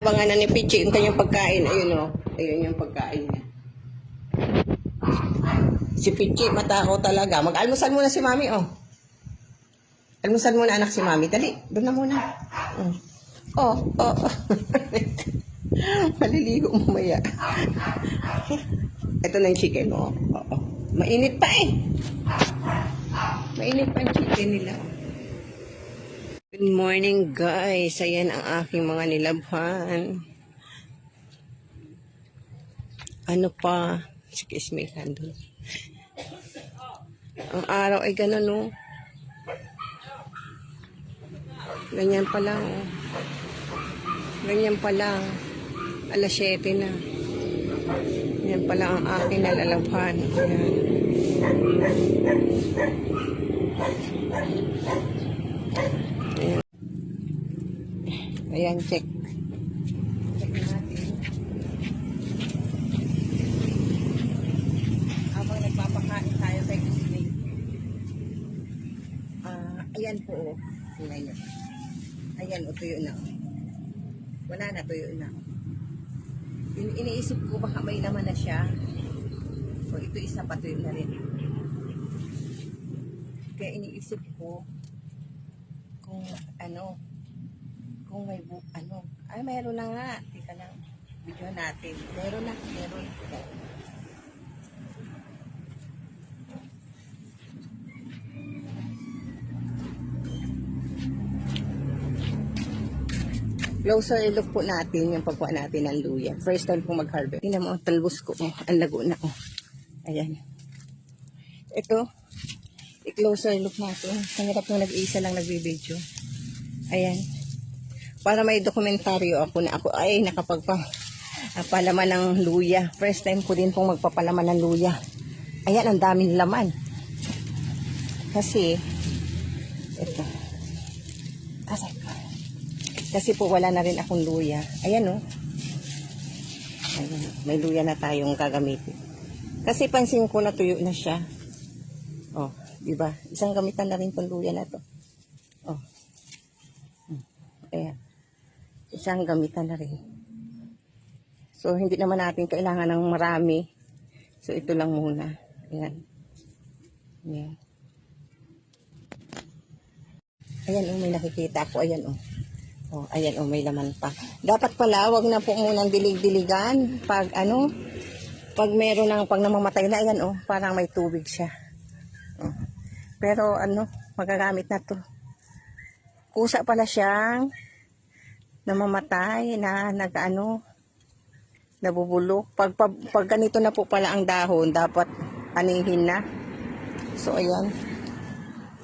Abangan na ni Pichi yung kanyang pagkain. Ayun o. Ayun yung pagkain niya. Si Pichi, matakaw talaga. Mag-almusal muna si Mami, oh. Almusal muna anak si Mami. Dali, doon na muna. Oh, oh. Maliligo mamaya. Ito na yung chicken, oh. Oh. Mainit pa eh. Mainit pa yung chicken nila. Good morning guys. Ayan ang aking mga nilabhan. Ano pa? Excuse me, handle. Ang araw ay ganun, no? Ganyan pa lang, oh. Ganyan pa lang. Alas 7 na. Ganyan pa lang ang aking nalalabhan. Ayan. Ayan. Ayan, check. Check natin. Habang nagpapakain tayo kay Disney. Ayan po, oh. Tingnan nyo. Ayan, o, tuyo na. Wala na, tuyo na. Iniisip ko baka may laman na siya. O, ito isa pa, tuyo na rin. Kaya iniisip ko kung ano, kung may ano. Ay, meron na nga. Tika lang. Video natin. Meron na. Meron. Closer look po natin yung pagkuha natin ng luya. First time po mag-harvest. Tingnan mo, talbos ko. Oh, ang lago na. Oh. Ayan. Ito. I-closer look natin. Ang hirap nung nag-iisa lang nagbibideo. Ayan. Para may dokumentaryo ako na ako ay nakapagpapalaman ng luya. First time ko din pong magpapalaman ng luya. Ayan, ang daming laman. Kasi, ito. Kasi po wala na rin akong luya. Ayan, oh. Ayan, may luya na tayong gagamitin. Kasi pansin ko na tuyo na siya. Oh, di ba? Isang gamitan na rin tong luya na to. Oh. Ayan. Isang gamitan na rin. So, hindi naman natin kailangan ng marami. So, ito lang muna. Ayan. Ayan. Ayan, oh, may nakikita ako. Ayan, oh. Oh, ayan, oh, may laman pa. Dapat pala, wag na po munang dilig-diligan. Pag, ano, pag meron ng, pag namamatay na, ayan, oh, parang may tubig siya. Oh. Pero, ano, magagamit na to. Kusa pala siyang namamatay na nag-ano, nabubulok. Pag ganito na po pala ang dahon, dapat anihin na. So, ayan.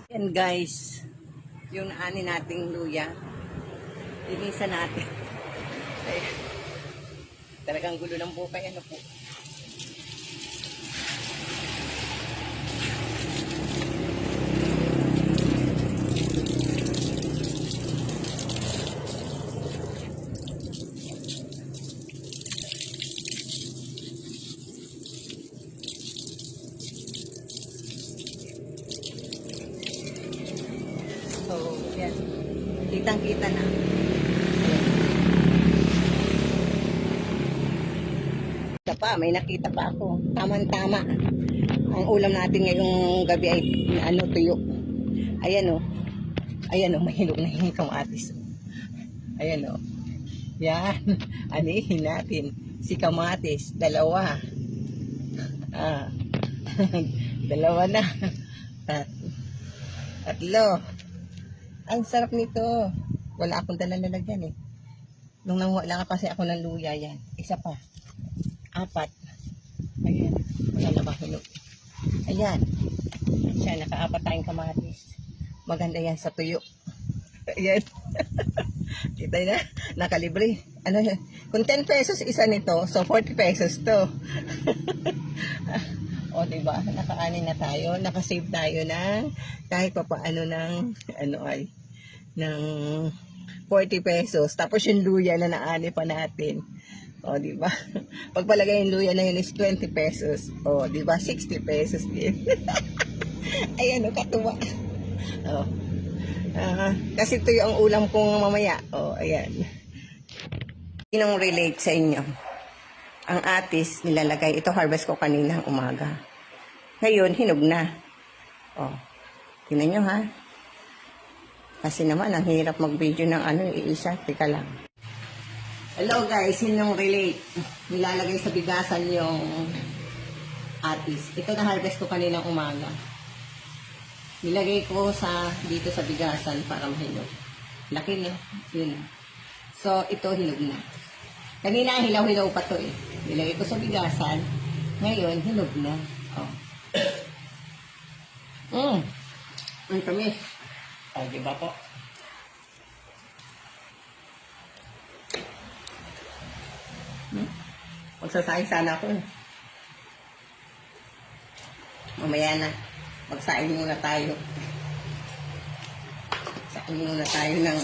Ayan, guys. Yung naani nating luya. Linisan natin. Ay, talagang gulo ng buhay. Ano po? So, yan. Kitang-kita na. May nakita pa ako. Tama-tama. Ang ulam natin ngayong gabi ay ano, tuyo. Ayan, oh. Ayan, oh, may hinog na yung kamatis. Ayan, oh. Yan. Anihin natin. Si kamatis. Dalawa. Dalawa na. Tatlo. Ang sarap nito. Wala akong dalang lalagyan eh. Nung wala ka kasi ako ng luya, yan. Isa pa. 4. Ayan. Wala na ba hinog? Ayan. Siya, naka-4 tayong kamatis. Maganda yan sa tuyo. Ayan. Kita na. Nakalibre. Ano, kung 10 pesos isa nito, so 40 pesos to. O, diba? Naka-anin na tayo. Naka-save tayo ng kahit pa paano ng ano ay ng 40 pesos. Tapos yung luya na naani pa natin. O, diba? Pagpalagay yung luya na yun is 20 pesos. O, diba? 60 pesos din. Ayan, o, katuwa. O. Kasi ito yung ulam kong mamaya. O, ayan. Sinong relate sa inyo? Ang atis nilalagay. Ito harvest ko kanina umaga. Ngayon, hinog na. Oh, tingnan nyo ha. Kasi naman, ang hirap mag-video ng iisa. Teka lang. Hello guys, sinong relate? Nilalagay sa bigasan yung atis. Ito na harvest ko kanina umaga. Nilagay ko dito sa bigasan para mahinog. Laki no? Yun. So, ito hinog na. Kanina hilaw-hilaw pa to eh. Nilagay ko sa bigasan. Ngayon, hinog na. Oh. Ang tamis. Oh, diba po? Magsasaing sana ako eh. Mamaya na. Magsaing muna tayo. Saing muna tayo ng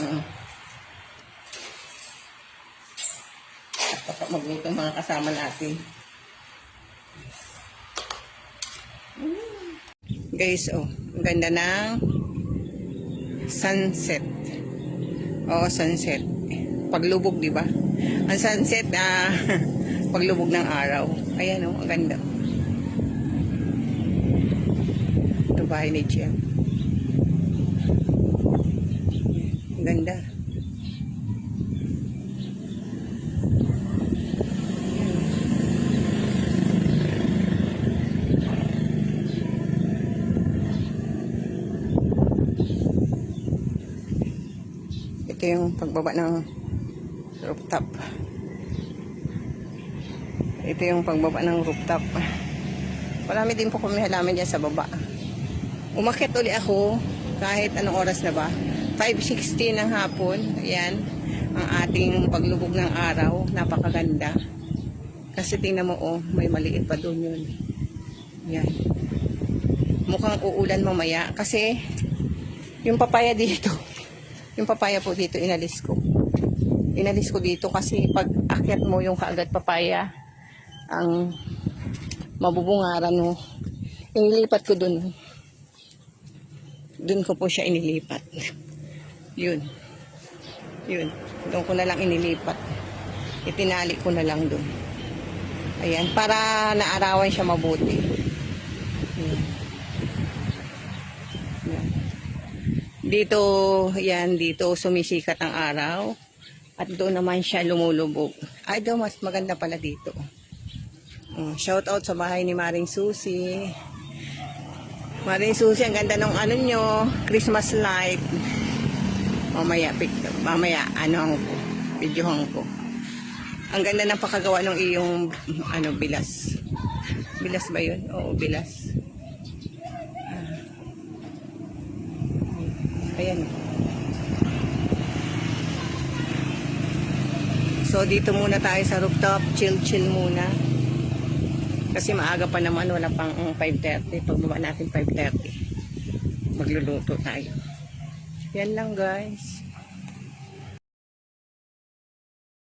at magluto mga kasama natin. Guys, oh, ang ganda ng sunset. Oh, sunset. Paglubog, di ba? Ang sunset, paglubog ng araw. Ayan, oh, ang ganda. Ito bahay ni Jem. Ang ganda. Ito yung pagbaba ng rooftop. Ito yung pagbaba ng rooftop. Marami din po kami halaman dyan sa baba. Umakyat uli ako kahit anong oras na ba. 5:60 ng hapon. Ayan. Ang ating paglubog ng araw. Napakaganda. Kasi tingnan mo, oh, may maliit pa doon yun. Ayan. Mukhang uulan mamaya. Kasi yung papaya dito. Yung papaya po dito, inalis ko. Inalis ko dito kasi pag akyat mo yung kaagad papaya, ang mabubungaran mo. Inilipat ko dun. Dun ko po siya inilipat. Yun. Yun. Doon ko na lang inilipat. Itinali ko na lang dun. Ayan. Para naarawan siya mabuti. Yun. Yan. Dito, yan, dito sumisikat ang araw. At doon naman siya lumulubog. Ay, doon mas maganda pala dito. Shout out sa bahay ni Maring Susie. Maring Susie, ang ganda ng ano nyo, Christmas light. Mamaya, videohan ko. Ang ganda ng pakagawa ng iyong, bilas. Bilas ba yun? Oo, bilas. Ayan. So, dito muna tayo sa rooftop. Chill muna. Kasi maaga pa naman. Wala pang 5:30. Pagbaba natin 5:30. Magluluto tayo. Yan lang guys.